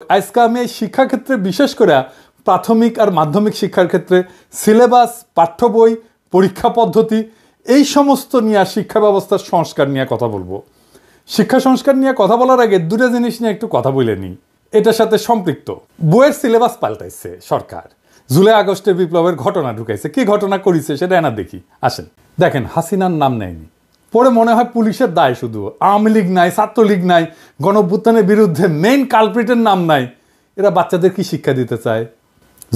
আজকে আমি এই শিক্ষাক্ষেত্রে বিশেষ করে প্রাথমিক আর মাধ্যমিক শিক্ষার ক্ষেত্রে সিলেবাস, পাঠ্য বই, পরীক্ষা পদ্ধতি এই সমস্ত নিয়ে শিক্ষা ব্যবস্থার সংস্কার নিয়ে কথা বলবো। শিক্ষা সংস্কার নিয়ে কথা বলার আগে দুটো জিনিস নিয়ে একটু কথা বলে নিই, এটার সাথে সম্পৃক্ত। বইয়ের সিলেবাস পাল্টাইছে সরকার, জুলাই আগস্টের বিপ্লবের ঘটনা ঢুকাইছে। কি ঘটনা করেছে সেটা এনা দেখি, আসেন দেখেন। হাসিনার নাম নেয়নি, পরে মনে হয় পুলিশের দায়, শুধু আওয়ামী লীগ নাই, ছাত্রলীগ নাই, গণঅভ্যুত্থানের বিরুদ্ধে মেইন কালপ্রিটের নাম নাই। এরা বাচ্চাদের কি শিক্ষা দিতে চায়?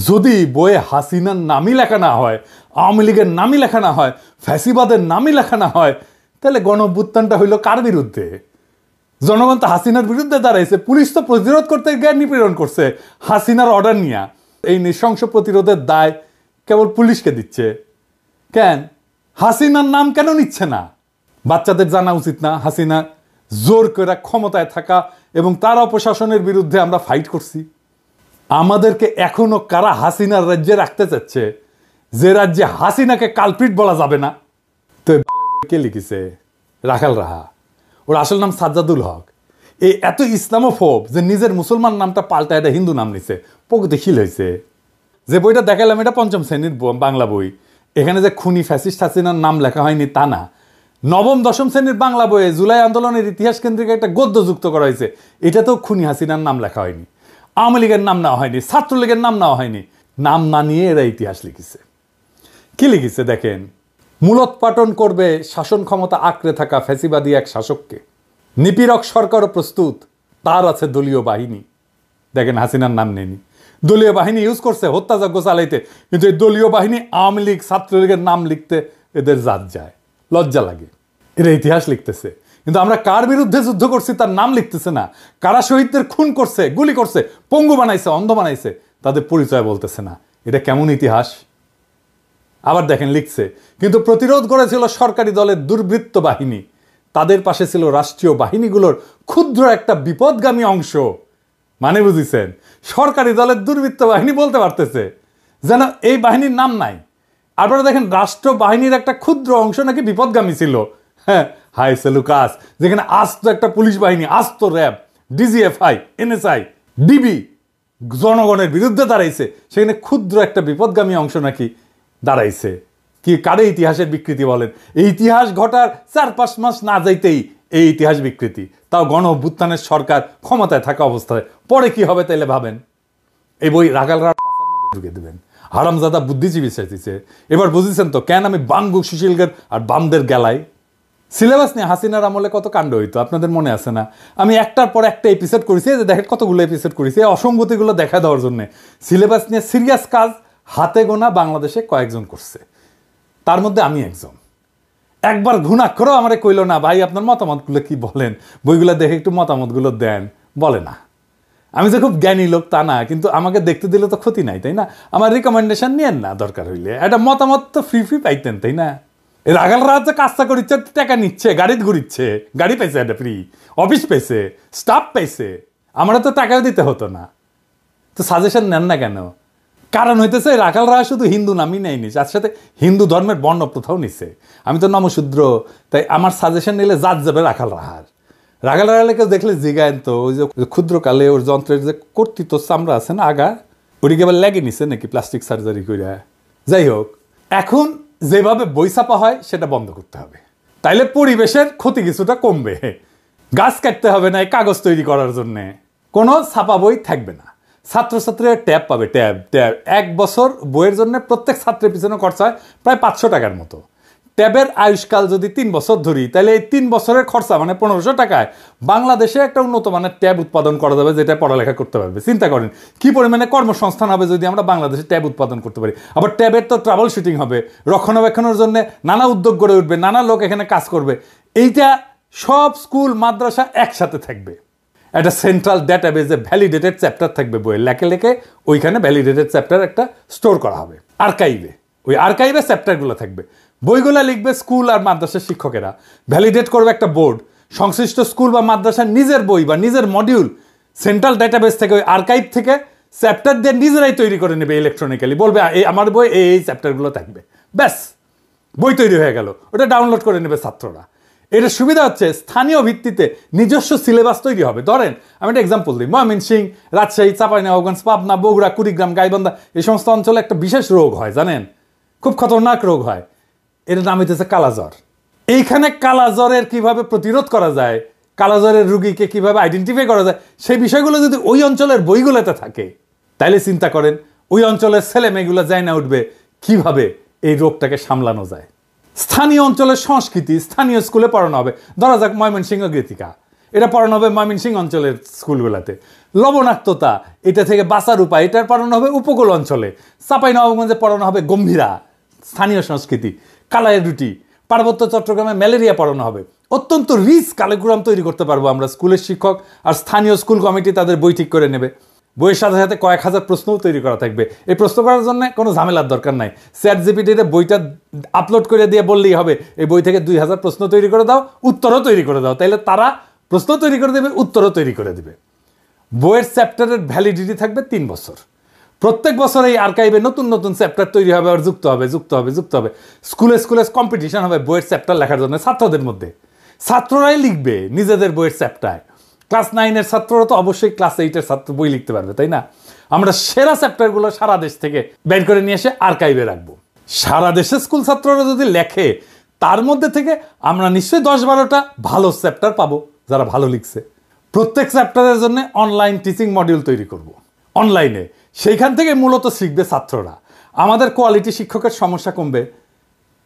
যদি বইয়ে হাসিনার নামই লেখা না হয়, আওয়ামী লীগের নামই লেখা না হয়, ফ্যাসিবাদের নামই লেখা না হয়, তাহলে গণঅভ্যুত্থানটা হইল কার বিরুদ্ধে? জনগণ তো হাসিনার বিরুদ্ধে দাঁড়াইছে, পুলিশ তো প্রতিরোধ করতে গিয়ে নিপীড়ন করছে হাসিনার অর্ডার নিয়ে। এই নৃশংস প্রতিরোধের দায় কেবল পুলিশকে দিচ্ছে কেন? হাসিনার নাম কেন নিচ্ছে না? বাচ্চাদের জানা উচিত না হাসিনা জোর করে ক্ষমতায় থাকা এবং তার অপশাসনের বিরুদ্ধে আমরা ফাইট করছি? আমাদেরকে এখনো কারা হাসিনার রাজ্যে রাখতে চাচ্ছে, যে রাজ্যে হাসিনাকে কালপ্রিট বলা যাবে না? তো কে লিখেছে? রাখাল রাহা। ওর আসল নাম সাজ্জাদুল হক। এই এত ইসলামোফোব যে নিজের মুসলমান নামটা পাল্টা এটা হিন্দু নাম নিছে, প্রগতিশীল হয়েছে। যে বইটা দেখালাম এটা পঞ্চম শ্রেণীর বাংলা বই, এখানে যে খুনি ফ্যাসিস্ট হাসিনার নাম লেখা হয়নি তা না। নবম দশম শ্রেণীর বাংলা বইয়ে জুলাই আন্দোলনের ইতিহাস কেন্দ্রিক একটা গদ্য যুক্ত করা হয়েছে, এটাতেও খুনি হাসিনার নাম লেখা হয়নি, আওয়ামী লীগের নাম নেওয়া হয়নি, ছাত্রলীগের নাম নেওয়া হয়নি। নাম না নিয়ে এরা ইতিহাস লিখেছে। কি লিখেছে দেখেন? মূলোৎপাটন করবে শাসন ক্ষমতা আঁকড়ে থাকা ফ্যাসিবাদী এক শাসককে, নিপীড়ক সরকারও প্রস্তুত, তার আছে দলীয় বাহিনী। দেখেন, হাসিনার নাম নেয়নি, দলীয় বাহিনী ইউজ করছে হত্যাযজ্ঞ চালাইতে, কিন্তু এই দলীয় বাহিনী আওয়ামী লীগ ছাত্রলীগের নাম লিখতে এদের জাত যায়, লজ্জা লাগে। এরা ইতিহাস লিখতেছে, কিন্তু আমরা কার বিরুদ্ধে যুদ্ধ করছি তার নাম লিখতেছে না। কারা শহীদদের খুন করছে, গুলি করছে, পঙ্গু বানাইছে, অন্ধ বানাইছে, তাদের পরিচয় বলতেছে না। এটা কেমন ইতিহাস? আবার দেখেন লিখছে, কিন্তু প্রতিরোধ করেছিল সরকারি দলের দুর্বৃত্ত বাহিনী, তাদের পাশে ছিল রাষ্ট্রীয় বাহিনীগুলোর ক্ষুদ্র একটা বিপদগামী অংশ। মানে বুঝিছেন? সরকারি দলের দুর্বৃত্ত বাহিনী বলতে পারতেছে, যেন এই বাহিনীর নাম নাই। আপনারা দেখেন, রাষ্ট্র বাহিনীর একটা ক্ষুদ্র অংশ নাকি বিপদগামী ছিল। হ্যাঁ, হাই সেলুকাস, যেখানে আস্ত একটা পুলিশ বাহিনী, আস্ত র্যাব, ডিজিএফআই, এনএসআই, ডিবি জনগণের বিরুদ্ধে দাঁড়াইছে, সেখানে ক্ষুদ্র একটা বিপদগামী অংশ নাকি দাঁড়াইছে। কি কারে ইতিহাসের বিকৃতি বলেন? এই ইতিহাস ঘটার 4-5 মাস না যাইতেই এই ইতিহাস বিকৃতি, তাও গণ অভ্যুত্থানের সরকার ক্ষমতায় থাকা অবস্থায়। পরে কি হবে তাইলে ভাবেন। এই বই রাখালরা ঢুকে দেবেন, হারামজাদা বুদ্ধিজীবী চাইছে। এবার বুঝেছেন তো কেন আমি বাঙ্গু সুশীলগের আর বামদের গেলাই। সিলেবাস নিয়ে হাসিনার আমলে কত কাণ্ড হইতো আপনাদের মনে আছে না? আমি একটার পর একটা এপিসোড করেছি, যে দেখেন কতগুলো এপিসোড করেছি অসঙ্গতিগুলো দেখা দেওয়ার জন্য। সিলেবাস নিয়ে সিরিয়াস কাজ হাতে গোনা বাংলাদেশে কয়েকজন করছে, তার মধ্যে আমি একজন। একবার ঘুণাক্ষরও আমারে কইল না, ভাই আপনার মতামতগুলো কি বলেন, বইগুলো দেখে একটু মতামতগুলো দেন, বলে না। আমি যে খুব জ্ঞানী লোক তা না, কিন্তু আমাকে দেখতে দিলে তো ক্ষতি নাই, তাই না? আমার রিকমেন্ডেশন নিয়েন না, দরকার হইলে একটা মতামত তো ফ্রি পাইতেন, তাই না? রাখালরা যে কাজটা করিচ্ছে, টাকা নিচ্ছে, গাড়িতে ঘুরিচ্ছে, গাড়ি পাইছে একটা ফ্রি, অফিস পাইছে, স্টাফ পাইছে, আমরা তো টাকাও দিতে হতো না। তো সাজেশন নেন না কেন? কারণ হইতেছে রাখালরা শুধু হিন্দু নামই নেয়নি, তার সাথে হিন্দু ধর্মের বর্ণ প্রথাও নিছে। আমি তো নমশূদ্র, তাই আমার সাজেশন নিলে জাত যাবে রাখাল রাহার। রাখাল রাহালে কেউ দেখলে জিগায়েন তো, ওই যে ক্ষুদ্রকালে ওর যন্ত্রের যে কর্তৃত্ব চামড়া আছে না আগা, ওটিকে আবার লেগে নিছে নাকি প্লাস্টিক সার্জারি করে। যাই হোক, এখন যেভাবে বই ছাপা হয় সেটা বন্ধ করতে হবে, তাইলে পরিবেশের ক্ষতি কিছুটা কমবে। গাছ কাটতে হবে না এই কাগজ তৈরি করার জন্য, কোনো ছাপা বই থাকবে না। ছাত্রছাত্রীরা ট্যাব পাবে, ট্যাব ট্যাব 1 বছর বইয়ের জন্য প্রত্যেক ছাত্রের পিছনে খরচা হয় প্রায় 500 টাকার মতো। ট্যাবের আয়ুষ্কাল যদি 3 বছর ধরি, তাহলে এই 3 বছরের খরচা মানে 1500 টাকায় বাংলাদেশে একটা উন্নত মানের ট্যাব উৎপাদন করা যাবে, যেটা পড়ালেখা করতে পারবে। চিন্তা করেন কি পরিমাণে কর্মসংস্থান হবে যদি আমরা বাংলাদেশে ট্যাব উৎপাদন করতে পারি। আবার ট্যাবের তো ট্রাবল শুটিং হবে, রক্ষণাবেক্ষণের জন্য নানা উদ্যোগ গড়ে উঠবে, নানা লোক এখানে কাজ করবে। এইটা সব স্কুল মাদ্রাসা একসাথে থাকবে, একটা সেন্ট্রাল ডেটাবেজে ভ্যালিডেটেড চ্যাপ্টার থাকবে, বইয়ের লেখে লেখে ওইখানে ভ্যালিডেটেড চ্যাপ্টার একটা স্টোর করা হবে আর্কাইভে। ওই আর্কাইভে চ্যাপ্টারগুলো থাকবে, বইগুলো লিখবে স্কুল আর মাদ্রাসার শিক্ষকেরা, ভ্যালিডেট করবে একটা বোর্ড। সংশ্লিষ্ট স্কুল বা মাদ্রাসার নিজের বই বা নিজের মডিউল সেন্ট্রাল ডেটাবেস থেকে, ওই আর্কাইভ থেকে চ্যাপ্টার দিয়ে নিজেরাই তৈরি করে নেবে ইলেকট্রনিক্যালি, বলবে এই আমার বই এই চ্যাপ্টারগুলো থাকবে, ব্যাস বই তৈরি হয়ে গেল। ওটা ডাউনলোড করে নেবে ছাত্ররা। এটা সুবিধা হচ্ছে স্থানীয় ভিত্তিতে নিজস্ব সিলেবাস তৈরি হবে। ধরেন আমি একটা এক্সাম্পল দিই, ময়মনসিংহ, রাজশাহী, চাঁপাইনবাবগঞ্জ, পাবনা, বগুড়া, কুড়িগ্রাম, গাইবান্ধা এই সমস্ত অঞ্চলে একটা বিশেষ রোগ হয়, জানেন, খুব খতরনাক রোগ হয়, এর নাম হইতেছে কালাজ্বর। এইখানে কালাজ্বরের কিভাবে প্রতিরোধ করা যায়, কালাজ্বরের রুগীকে কিভাবে আইডেন্টিফাই করা যায়, সেই বিষয়গুলো যদি ওই অঞ্চলের বইগুলোতে থাকে, তাইলে চিন্তা করেন ওই অঞ্চলের ছেলে মেয়েগুলো যায় না উঠবে কিভাবে এই রোগটাকে সামলানো যায়। স্থানীয় অঞ্চলের সংস্কৃতি স্থানীয় স্কুলে পড়ানো হবে। ধরা যাক ময়মনসিংহ গীতিকা, এটা পড়ানো হবে ময়মনসিংহ অঞ্চলের স্কুলগুলোতে। লবণাক্ততা, এটা থেকে বাঁচার উপায়, এটা পড়ানো হবে উপকূল অঞ্চলে। চাঁপাইনবাবগঞ্জে পড়ানো হবে গম্ভীরা, স্থানীয় সংস্কৃতি। কালাইয়ের রুটি, পার্বত্য চট্টগ্রামে ম্যালেরিয়া পড়ানো হবে। অত্যন্ত রিচ কারিকুলাম তৈরি করতে পারবো আমরা। স্কুলের শিক্ষক আর স্থানীয় স্কুল কমিটি তাদের বই ঠিক করে নেবে। বইয়ের সাথে সাথে কয়েক হাজার প্রশ্নও তৈরি করা থাকবে। এই প্রশ্ন করার জন্য কোনো ঝামেলার দরকার নাই। চ্যাটজিপিটিতে বইটা আপলোড করে দিয়ে বললেই হবে এই বই থেকে 2000 প্রশ্ন তৈরি করে দাও, উত্তরও তৈরি করে দাও, তাইলে তারা প্রশ্ন তৈরি করে দেবে, উত্তরও তৈরি করে দেবে। বইয়ের চ্যাপ্টারের ভ্যালিডিটি থাকবে 3 বছর। প্রত্যেক বছর এই আর্কাইভে নতুন নতুন চ্যাপ্টার তৈরি হবে আর যুক্ত হবে। স্কুলে স্কুলে কম্পিটিশন হবে বইয়ের চ্যাপ্টার লেখার জন্য ছাত্রদের মধ্যে। ছাত্ররাই লিখবে নিজেদের বইয়ের চ্যাপ্টার। ক্লাস 9-এর ছাত্ররা তো অবশ্যই ক্লাস 8-এর ছাত্র বই লিখতে পারবে, তাই না? আমরা সেরা চ্যাপ্টারগুলো সারা দেশ থেকে বের করে নিয়ে এসে আর্কাইভে রাখবো। সারা দেশে স্কুল ছাত্ররা যদি লেখে, তার মধ্যে থেকে আমরা নিশ্চয়ই 10-12টা ভালো চ্যাপ্টার পাবো যারা ভালো লিখছে। প্রত্যেক চ্যাপ্টারের জন্য অনলাইন টিচিং মডিউল তৈরি করব অনলাইনে। সেইখান থেকে মূলত শিখবে ছাত্ররা। আমাদের কোয়ালিটি শিক্ষকের সমস্যা কমবে,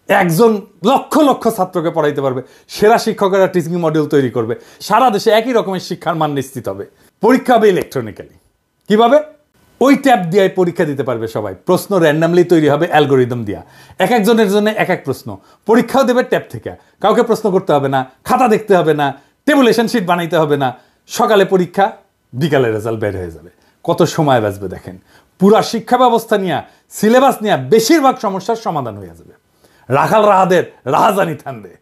একজন লক্ষ লক্ষ ছাত্রকে পড়াইতে পারবে। সেরা শিক্ষকেরা টিচিং মডিউল তৈরি করবে। সারা দেশে একই রকমের শিক্ষার মান নিশ্চিত হবে। পরীক্ষা হবে ইলেকট্রনিক্যালি। কিভাবে? ওই ট্যাব দিয়ে পরীক্ষা দিতে পারবে সবাই। প্রশ্ন র্যান্ডামলি তৈরি হবে অ্যালগোরিদম দিয়া। এক একজনের জন্য এক এক প্রশ্ন। পরীক্ষাও দেবে ট্যাব থেকে। কাউকে প্রশ্ন করতে হবে না, খাতা দেখতে হবে না, টেবুলেশন শিট বানাইতে হবে না। সকালে পরীক্ষা, বিকালে রেজাল্ট বের হয়ে যাবে। কত সময় বাঁচবে দেখেন। পুরা শিক্ষা ব্যবস্থা নিয়ে, সিলেবাস নিয়ে বেশিরভাগ সমস্যার সমাধান হয়ে যাবে। রাখাল রাহাদের রাহাজানি থামবে।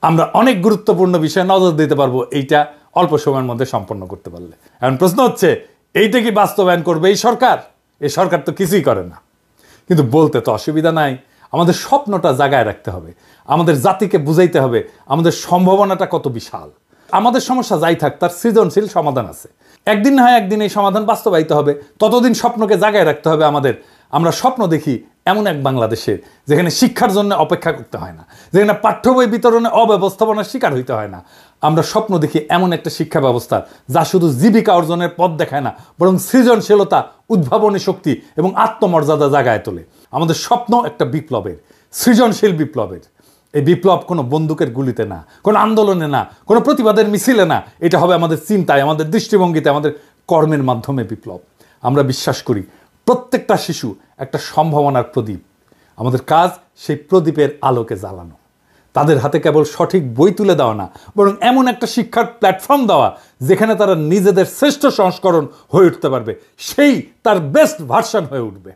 আমরা অনেক গুরুত্বপূর্ণ বিষয়ে নজর দিতে পারবো এইটা অল্প সময়ের মধ্যে সম্পন্ন করতে পারলে। এখন প্রশ্ন হচ্ছে, এইটা কি বাস্তবায়ন করবে এই সরকার? এই সরকার তো কিছুই করে না, কিন্তু বলতে তো অসুবিধা নাই। আমাদের স্বপ্নটা জাগায় রাখতে হবে, আমাদের জাতিকে বুঝাইতে হবে আমাদের সম্ভাবনাটা কত বিশাল। আমাদের সমস্যা যাই থাক, তার সৃজনশীল সমাধান আছে। একদিন না হয় একদিন এই সমাধান বাস্তবায়িত হবে। ততদিন স্বপ্নকে জাগায় রাখতে হবে আমাদের। আমরা স্বপ্ন দেখি এমন এক বাংলাদেশে যেখানে শিক্ষার জন্য অপেক্ষা করতে হয় না, যেখানে পাঠ্য বই বিতরণে অব্যবস্থাপনার শিকার হইতে হয় না। আমরা স্বপ্ন দেখি এমন একটা শিক্ষা ব্যবস্থা যা শুধু জীবিকা অর্জনের পথ দেখায় না, বরং সৃজনশীলতা, উদ্ভাবনী শক্তি এবং আত্মমর্যাদা জাগায় তোলে। আমাদের স্বপ্ন একটা বিপ্লবের, সৃজনশীল বিপ্লবের। এই বিপ্লব কোনো বন্দুকের গুলিতে না, কোনো আন্দোলনে না, কোনো প্রতিবাদের মিছিলে না। এটা হবে আমাদের চিন্তায়, আমাদের দৃষ্টিভঙ্গিতে, আমাদের কর্মের মাধ্যমে বিপ্লব। আমরা বিশ্বাস করি প্রত্যেকটা শিশু একটা সম্ভাবনার প্রদীপ। আমাদের কাজ সেই প্রদীপের আলোকে জ্বালানো। তাদের হাতে কেবল সঠিক বই তুলে দেওয়া না, বরং এমন একটা শিক্ষার প্ল্যাটফর্ম দেওয়া যেখানে তারা নিজেদের শ্রেষ্ঠ সংস্করণ হয়ে উঠতে পারবে, সেই তার বেস্ট ভার্সন হয়ে উঠবে।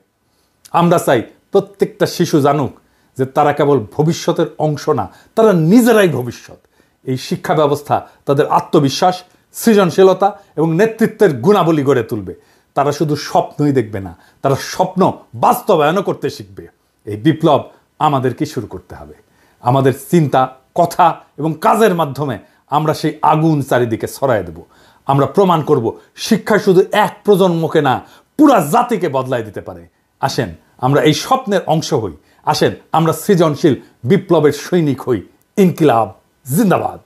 আমরা চাই প্রত্যেকটা শিশু জানুক যে তারা কেবল ভবিষ্যতের অংশ না, তারা নিজেরাই ভবিষ্যৎ। এই শিক্ষা ব্যবস্থা তাদের আত্মবিশ্বাস, সৃজনশীলতা এবং নেতৃত্বের গুণাবলী গড়ে তুলবে। তারা শুধু স্বপ্নই দেখবে না, তারা স্বপ্ন বাস্তবায়নও করতে শিখবে। এই বিপ্লব আমাদেরকে শুরু করতে হবে। আমাদের চিন্তা, কথা এবং কাজের মাধ্যমে আমরা সেই আগুন চারিদিকে ছড়ায় দেব। আমরা প্রমাণ করব শিক্ষা শুধু এক প্রজন্মকে না, পুরা জাতিকে বদলায় দিতে পারে। আসেন আমরা এই স্বপ্নের অংশ হই। আসেন আমরা সৃজনশীল বিপ্লবের সৈনিক হই। ইনকিলাব জিন্দাবাদ।